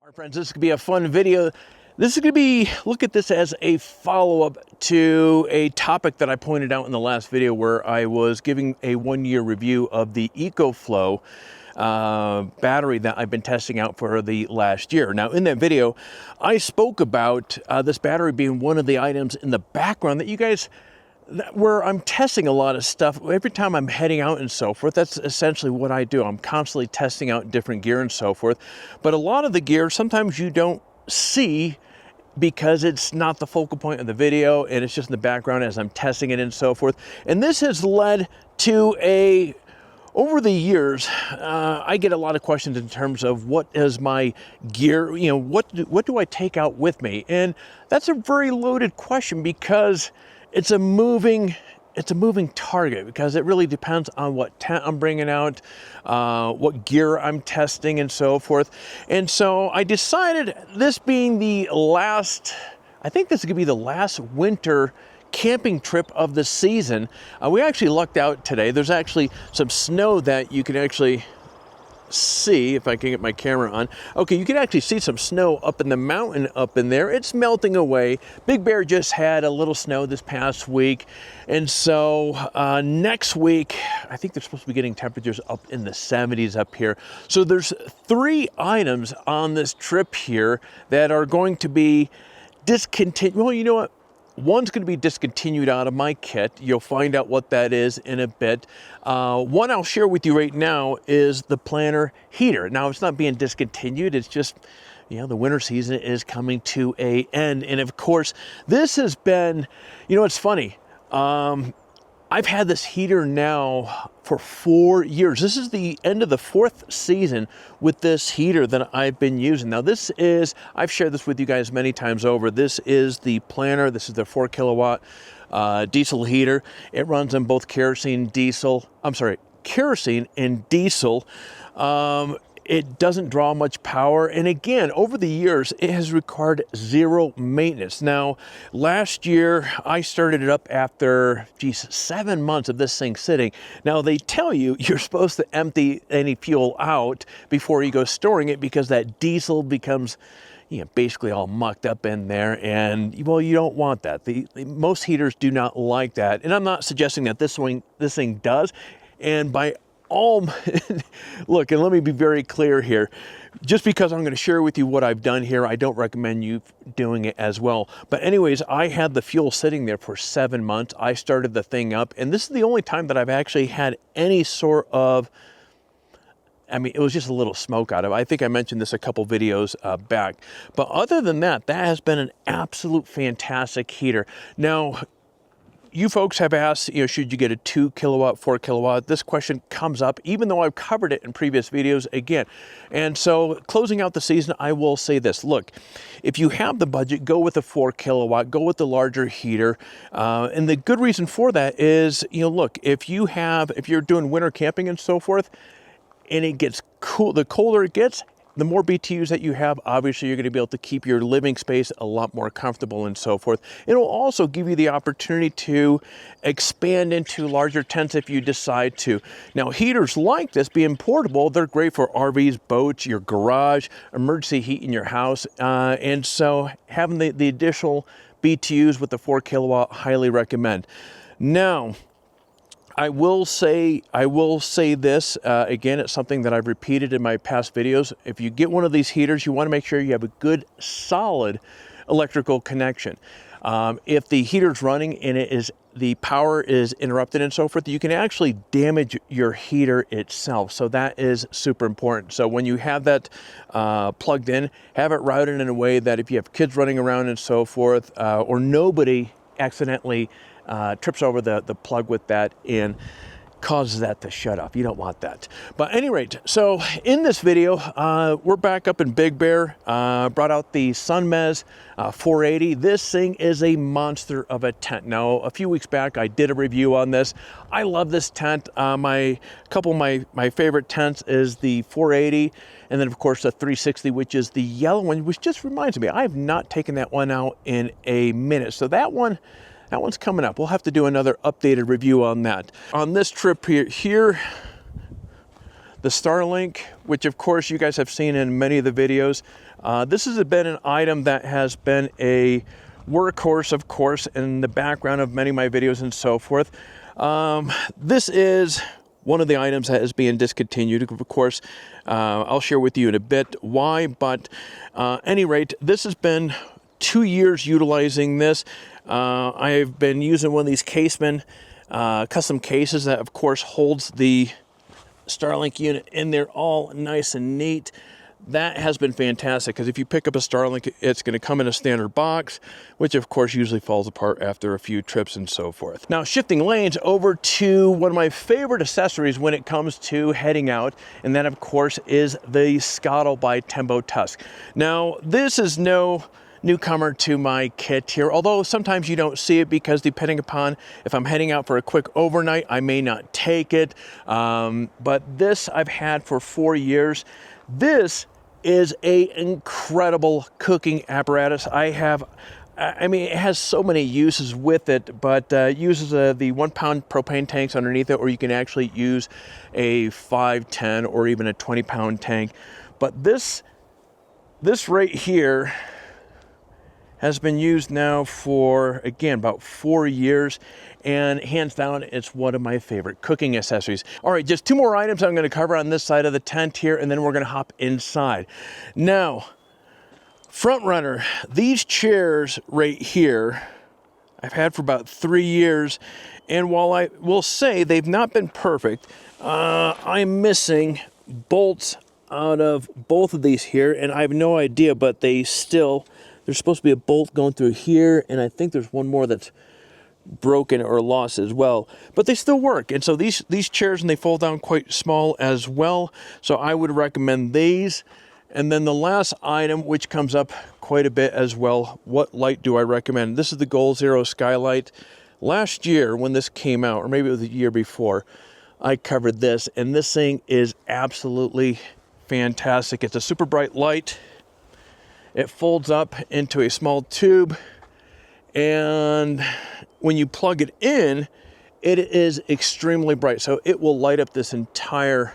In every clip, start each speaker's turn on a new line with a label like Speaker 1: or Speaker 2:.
Speaker 1: All right, friends, this could be a fun video. This is going to be, look at this as a follow-up to a topic that I pointed out in the last video where I was giving a one-year review of the EcoFlow battery that I've been testing out for the last year. Now, in that video, I spoke about this battery being one of the items in the background that you guys, where I'm testing a lot of stuff. Every time I'm heading out and so forth, that's essentially what I do. I'm constantly testing out different gear and so forth. But a lot of the gear, sometimes you don't see because it's not the focal point of the video and it's just in the background as I'm testing it and so forth. And this has led to over the years, I get a lot of questions in terms of what is my gear, you know, what do I take out with me? And that's a very loaded question because it's a moving target, because it really depends on what tent I'm bringing out, what gear I'm testing and so forth. And so I decided, this being the last, I think this is gonna be the last winter camping trip of the season. We actually lucked out today. There's actually some snow that you can actually see, if I can get my camera on. Okay, you can actually see some snow up in the mountain up in there. It's melting away. Big Bear just had a little snow this past week. And so next week, I think they're supposed to be getting temperatures up in the 70s up here. So there's 3 items on this trip here that are going to be discontinued. Well, you know what? One's going to be discontinued out of my kit. You'll find out what that is in a bit. One I'll share with you right now is the planter heater. Now, it's not being discontinued. It's just, you know, the winter season is coming to an end. And of course, this has been, you know, it's funny. I've had this heater now for 4 years. This is the end of the 4th season with this heater that I've been using. Now this is, I've shared this with you guys many times over. This is the planter. This is the 4 kilowatt diesel heater. It runs on both kerosene and diesel. It doesn't draw much power. And again, over the years, it has required 0 maintenance. Now, last year, I started it up after, 7 months of this thing sitting. Now, they tell you you're supposed to empty any fuel out before you go storing it, because that diesel becomes, you know, basically all mucked up in there. And, well, you don't want that. Most heaters do not like that. And I'm not suggesting that this thing does. And by look, and let me be very clear here. Just because I'm going to share with you what I've done here, I don't recommend you doing it as well. But anyways, I had the fuel sitting there for 7 months. I started the thing up, and this is the only time that I've actually had any sort of, I mean, it was just a little smoke out of it. I think I mentioned this a couple videos back. But other than that, that has been an absolute fantastic heater. Now, you folks have asked, you know, should you get a 2 kilowatt, 4 kilowatt? This question comes up, even though I've covered it in previous videos again. And so closing out the season, I will say this. Look, if you have the budget, go with a 4 kilowatt, go with the larger heater. And the good reason for that is, you know, look, if you're doing winter camping and so forth, and it gets cool, the colder it gets, the more BTUs that you have, obviously you're going to be able to keep your living space a lot more comfortable and so forth. It'll also give you the opportunity to expand into larger tents if you decide to. Now, heaters like this, being portable, they're great for RVs, boats, your garage, emergency heat in your house. And so having the additional BTUs with the 4 kilowatt, highly recommend. Now, I will say this, again, it's something that I've repeated in my past videos. If you get one of these heaters, you want to make sure you have a good, solid electrical connection. If the heater's running and the power is interrupted and so forth, you can actually damage your heater itself. So that is super important. So when you have that plugged in, have it routed in a way that if you have kids running around and so forth, or nobody accidentally trips over the plug with that and causes that to shut off. You don't want that. But at any rate, so in this video, we're back up in Big Bear, brought out the Sunmez 480. This thing is a monster of a tent. Now, a few weeks back, I did a review on this. I love this tent. Couple of my favorite tents is the 480, and then of course the 360, which is the yellow one, which just reminds me, I have not taken that one out in a minute. So that one's coming up. We'll have to do another updated review on that. On this trip here, the Starlink, which of course you guys have seen in many of the videos. This has been an item that has been a workhorse, of course, in the background of many of my videos and so forth. This is one of the items that is being discontinued. Of course, I'll share with you in a bit why, but at any rate, this has been 2 years utilizing this. I've been using one of these Caseman custom cases that of course holds the Starlink unit in there all nice and neat. That has been fantastic, because if you pick up a Starlink, it's going to come in a standard box, which of course usually falls apart after a few trips and so forth. Now, shifting lanes over to one of my favorite accessories when it comes to heading out, and that of course is the Scuttle by Tembo Tusk. Now, this is no newcomer to my kit here, although sometimes you don't see it because depending upon if I'm heading out for a quick overnight, I may not take it. But this I've had for 4 years. This is an incredible cooking apparatus. I mean, it has so many uses with it, but uses the 1 pound propane tanks underneath it, or you can actually use a 5, 10, or even a 20 pound tank. But this right here has been used now for, again, about 4 years, and hands down, it's one of my favorite cooking accessories. All right, just 2 more items I'm gonna cover on this side of the tent here, and then we're gonna hop inside. Now, front runner, these chairs right here, I've had for about 3 years, and while I will say they've not been perfect, I'm missing bolts out of both of these here, and I have no idea, but there's supposed to be a bolt going through here, and I think there's one more that's broken or lost as well, but they still work. And so these chairs, and they fold down quite small as well, so I would recommend these. And then the last item, which comes up quite a bit as well, what light do I recommend? This is the Goal Zero Skylight. Last year when this came out, or maybe it was the year before, I covered this, and this thing is absolutely fantastic. It's a super bright light. It folds up into a small tube, and when you plug it in, it is extremely bright. So it will light up this entire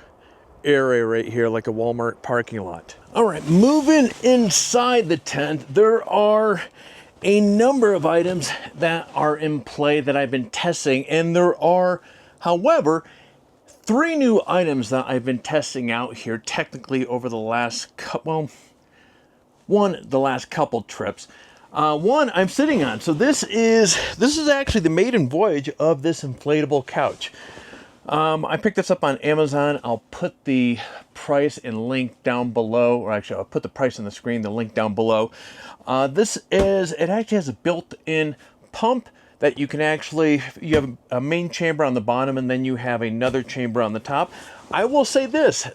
Speaker 1: area right here like a Walmart parking lot. All right, moving inside the tent, there are a number of items that are in play that I've been testing, and there are, however, 3 new items that I've been testing out here technically over the last couple, the last couple trips. One I'm sitting on. So this is actually the maiden voyage of this inflatable couch. I picked this up on Amazon. I'll put the price and link down below, or actually I'll put the price on the screen, the link down below. It actually has a built-in pump that you can you have a main chamber on the bottom, and then you have another chamber on the top. I will say this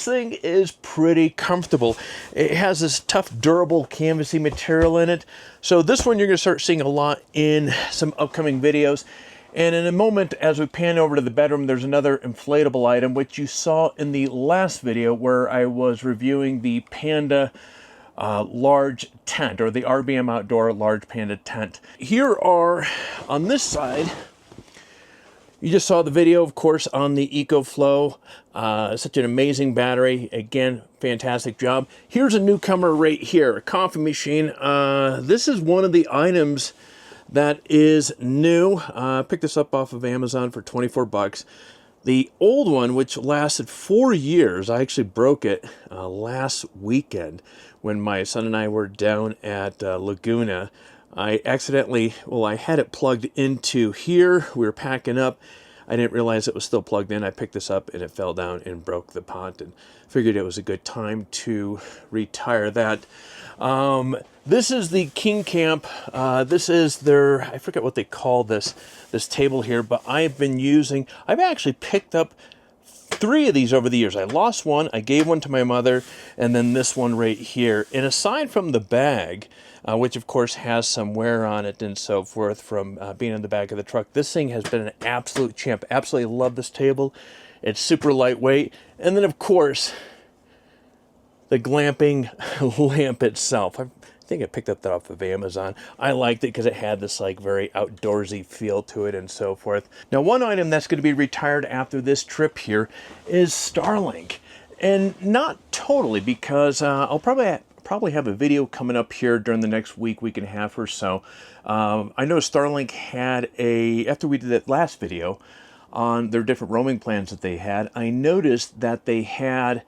Speaker 1: thing is pretty comfortable. It has this tough, durable, canvasy material in it. So this one you're gonna start seeing a lot in some upcoming videos. And in a moment, as we pan over to the bedroom, there's another inflatable item, which you saw in the last video where I was reviewing the Panda large tent, or the RBM Outdoor large Panda tent. Here are, on this side, you just saw the video, of course, on the EcoFlow. Such an amazing battery. Again, fantastic job. Here's a newcomer right here, a coffee machine. This is one of the items that is new. Picked this up off of Amazon for 24 bucks. The old one, which lasted 4 years, I actually broke it last weekend when my son and I were down at Laguna. I had it plugged into here. We were packing up. I didn't realize it was still plugged in. I picked this up and it fell down and broke the pot, and figured it was a good time to retire that. This is the King Camp. This is their, I forget what they call this table here, but I've actually picked up 3 of these over the years. I lost one, I gave one to my mother, and then this one right here. And aside from the bag, which of course has some wear on it and so forth from being in the back of the truck, this thing has been an absolute champ. Absolutely love this table. It's super lightweight. And then of course, the glamping lamp itself. I've I think I picked up that off of Amazon. I liked it because it had this like very outdoorsy feel to it and so forth. Now, one item that's going to be retired after this trip here is Starlink. And not totally, because I'll probably have a video coming up here during the next week and a half or so. I know Starlink had after we did that last video on their different roaming plans that they had, I noticed that they had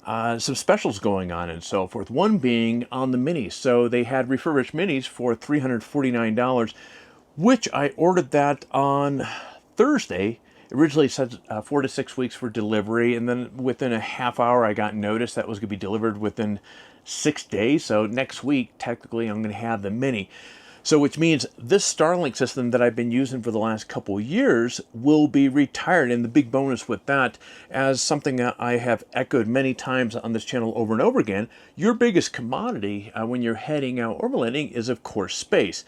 Speaker 1: some specials going on and so forth. One being on the minis. So they had refurbished minis for $349, which I ordered that on Thursday. Originally it said 4 to 6 weeks for delivery, and then within a half hour I got notice that was going to be delivered within 6 days. So next week, technically, I'm going to have the mini. So which means this Starlink system that I've been using for the last couple of years will be retired. And the big bonus with that, as something that I have echoed many times on this channel over and over again, your biggest commodity when you're heading out overlanding is, of course, space.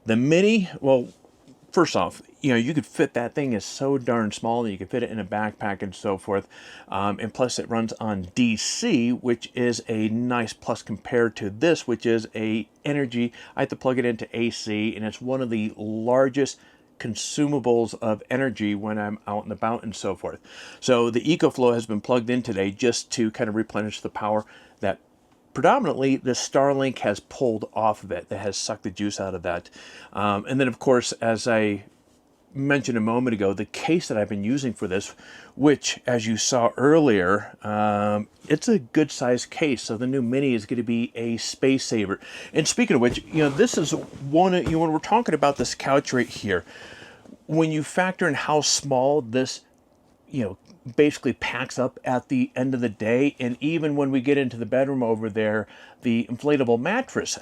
Speaker 1: The mini, well, first off, you could fit that thing, is so darn small that you could fit it in a backpack and so forth. And plus it runs on DC, which is a nice plus compared to this, which is a energy. I have to plug it into AC, and it's one of the largest consumables of energy when I'm out and about and so forth. So the EcoFlow has been plugged in today just to kind of replenish the power that predominantly the Starlink has pulled off of it, that has sucked the juice out of that. And then, of course, as I mentioned a moment ago, the case that I've been using for this, which, as you saw earlier, it's a good sized case. So the new Mini is going to be a space saver. And speaking of which, this is one, when we're talking about this couch right here, when you factor in how small this, basically packs up at the end of the day, and even when we get into the bedroom over there, the inflatable mattress,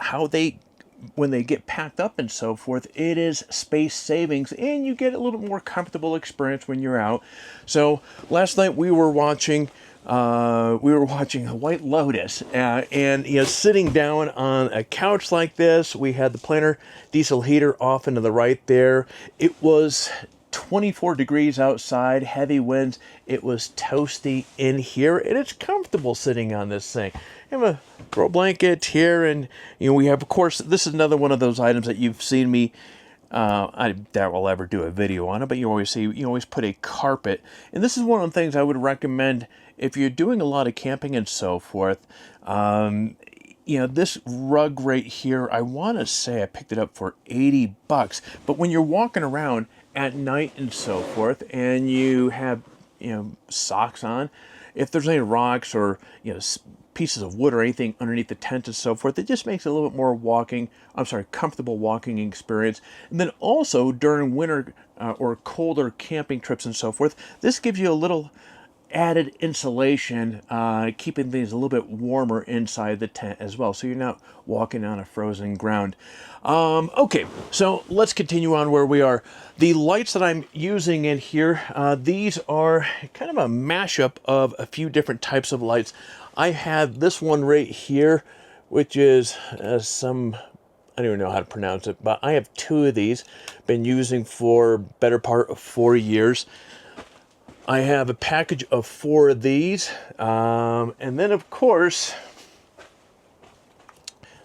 Speaker 1: when they get packed up and so forth, it is space savings, and you get a little more comfortable experience when you're out. So last night we were watching a White Lotus, and sitting down on a couch like this, we had the Planner diesel heater off into the right there. It was 24 degrees outside, heavy winds. It was toasty in here, and it's comfortable sitting on this thing. I have a throw blanket here, and we have, of course, this is another one of those items that you've seen me. I doubt we'll ever do a video on it, but you always put a carpet, and this is one of the things I would recommend if you're doing a lot of camping and so forth. This rug right here, I want to say I picked it up for $80, but when you're walking around at night and so forth, and you have socks on, if there's any rocks or pieces of wood or anything underneath the tent and so forth, it just makes it a little bit more comfortable walking experience. And then also during winter or colder camping trips and so forth, this gives you a little added insulation, keeping things a little bit warmer inside the tent as well, so you're not walking on a frozen ground. Okay, so let's continue on where we are. The lights that I'm using in here, these are kind of a mashup of a few different types of lights. I have this one right here, which is I don't even know how to pronounce it, but I have two of these, been using for better part of 4 years. I have a package of 4 of these, and then of course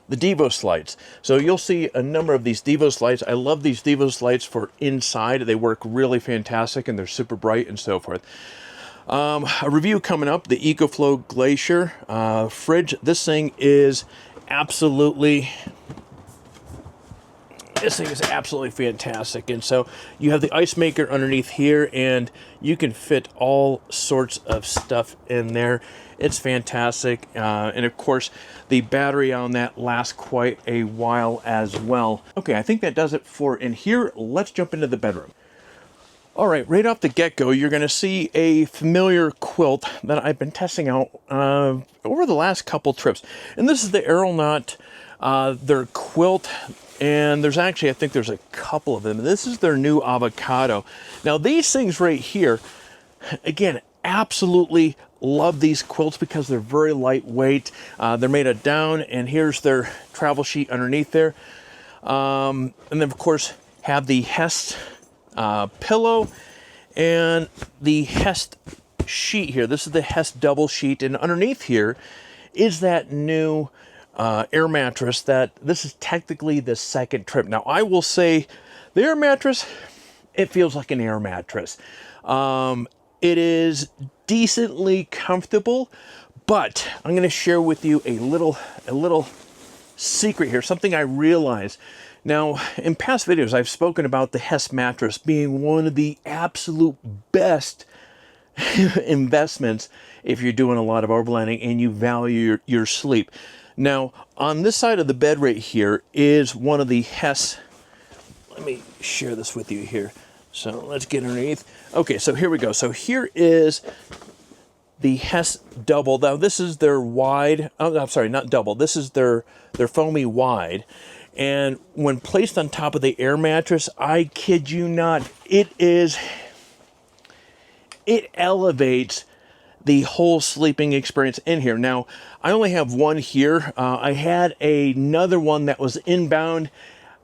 Speaker 1: the Devos lights. So you'll see a number of these Devos lights. I love these Devos lights for inside. They work really fantastic, and they're super bright and so forth. A review coming up, the EcoFlow Glacier fridge. This thing is absolutely fantastic. And so you have the ice maker underneath here, and you can fit all sorts of stuff in there. It's fantastic. And of course, the battery on that lasts quite a while as well. Okay, I think that does it for in here. Let's jump into the bedroom. All right, right off the get-go, you're going to see a familiar quilt that I've been testing out over the last couple trips. And this is the Aeronaut, their quilt. And there's actually, I think there's a couple of them. This is their new avocado. Now, these things right here, again, absolutely love these quilts because they're very lightweight. They're made of down, and here's their travel sheet underneath there. And then, of course, have the Hest pillow and the Hest sheet here. This is the Hest double sheet, and underneath here is that new air mattress that this is technically the second trip. Now, I will say the air mattress, it feels like an air mattress. It is decently comfortable, but I'm going to share with you a little secret here, something I realized. Now, in past videos, I've spoken about the Hess mattress being one of the absolute best investments if you're doing a lot of overlanding and you value your sleep. Now, on this side of the bed right here is one of the Hess. Let me share this with you here. So let's get underneath. Okay, so here we go. So here is the Hess double. Now this is their wide. Oh, I'm sorry, not double. This is their foamy wide. And when placed on top of the air mattress, I kid you not, it elevates the whole sleeping experience in here. Now, I only have one here. I had another one that was inbound.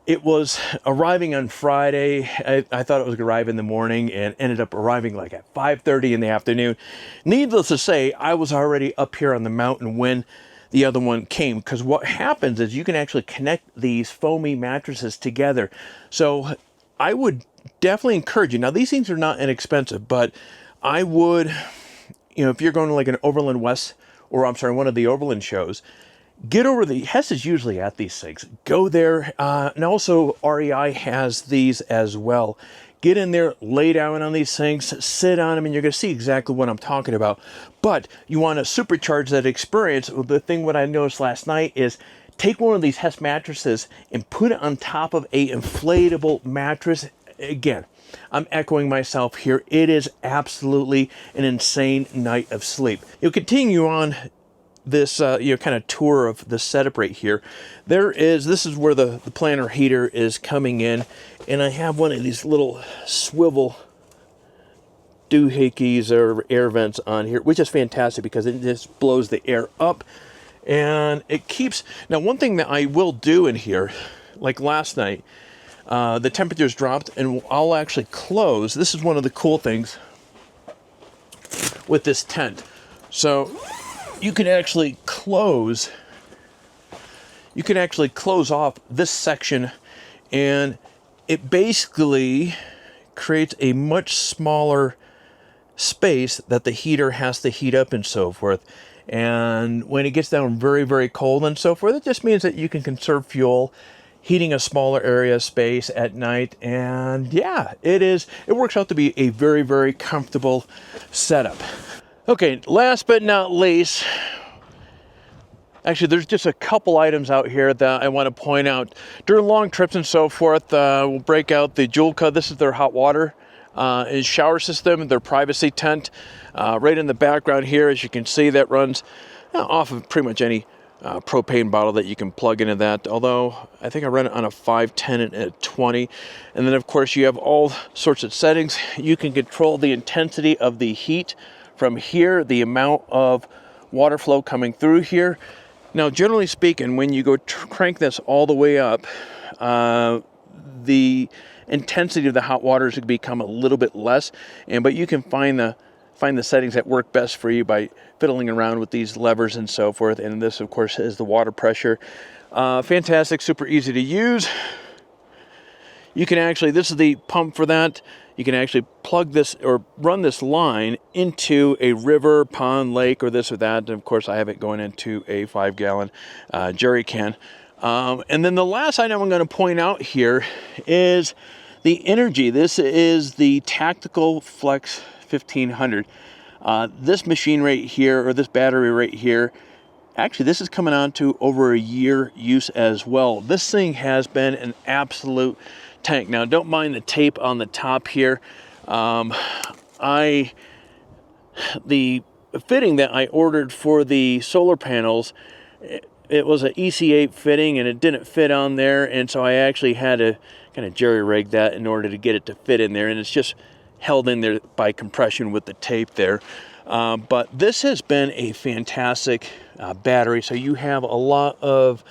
Speaker 1: It was arriving on Friday. I thought it was going to arrive in the morning and ended up arriving like at 5:30 in the afternoon. Needless to say, I was already up here on the mountain when the other one came, because what happens is you can actually connect these foamy mattresses together. So I would definitely encourage you. Now, these things are not inexpensive, but I would, if you're going to like an Overland West, or I'm sorry, one of the Overland shows, get over Hess is usually at these things. Go there. And also REI has these as well. Get in there, lay down on these things, sit on them, and you're going to see exactly what I'm talking about. But you want to supercharge that experience. The thing what I noticed last night is take one of these Hess mattresses and put it on top of a inflatable mattress. Again, I'm echoing myself here. It is absolutely an insane night of sleep. You'll continue on this kind of tour of the setup right here. This is where the planter heater is coming in, and I have one of these little swivel doohickeys or air vents on here, which is fantastic because it just blows the air up and it keeps. Now, one thing that I will do in here, like last night, the temperatures dropped and I'll actually close. This is one of the cool things with this tent. So you can actually close off this section, and it basically creates a much smaller space that the heater has to heat up and so forth. And when it gets down very, very cold and so forth, it just means that you can conserve fuel heating a smaller area of space at night. And yeah, it works out to be a very, very comfortable setup. Okay, last but not least, actually there's just a couple items out here that I want to point out. During long trips and so forth, we'll break out the Julka. This is their hot water shower system, their privacy tent. Right in the background here, as you can see, that runs off of pretty much any propane bottle that you can plug into that, although I think I run it on a 5, 10, and a 20. And then of course you have all sorts of settings. You can control the intensity of the heat from here, the amount of water flow coming through here. Now, generally speaking, when you go crank this all the way up, the intensity of the hot water is going to become a little bit less, but you can find the settings that work best for you by fiddling around with these levers and so forth. And this, of course, is the water pressure. Fantastic, super easy to use. You can actually, this is the pump for that. You can actually plug this or run this line into a river, pond, lake, or this or that. And of course, I have it going into a 5-gallon jerry can. And then the last item I'm going to point out here is the energy. This is the Tactical Flex 1500. This machine right here, or this battery right here, actually this is coming on to over a year use as well. This thing has been an absolute tank. Now, don't mind the tape on the top here. The fitting that I ordered for the solar panels, it was an EC8 fitting and it didn't fit on there, and so I actually had to kind of jerry-rig that in order to get it to fit in there, and it's just held in there by compression with the tape there. But this has been a fantastic battery. So you have a lot of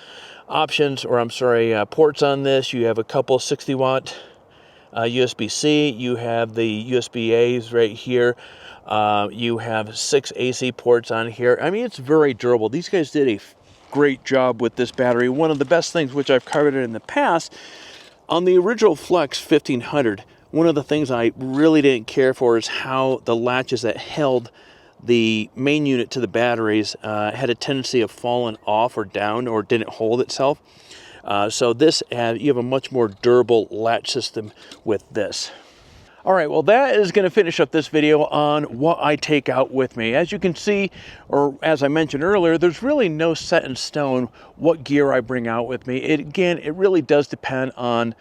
Speaker 1: options, or I'm sorry, ports on this. You have a couple 60-watt USB-C. You have the USB-A's right here. You have 6 AC ports on here. I mean, it's very durable. These guys did a great job with this battery. One of the best things, which I've covered it in the past, on the original Flex 1500, one of the things I really didn't care for is how the latches that held the main unit to the batteries had a tendency of falling off or down, or didn't hold itself. So this, you have a much more durable latch system with this. All right, well, that is going to finish up this video on what I take out with me. As you can see, or as I mentioned earlier, there's really no set in stone what gear I bring out with me. Again, it really does depend on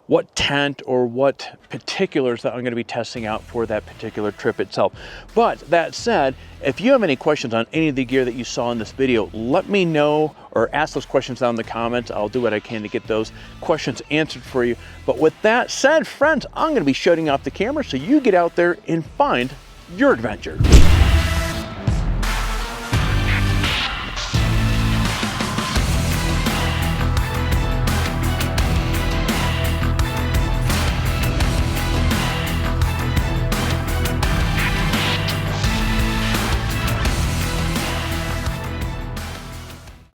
Speaker 1: what tent or what particulars that I'm going to be testing out for that particular trip itself. But that said, if you have any questions on any of the gear that you saw in this video, let me know, or ask those questions down in the comments. I'll do what I can to get those questions answered for you. But with that said, friends, I'm going to be shutting off the camera so you get out there and find your adventure.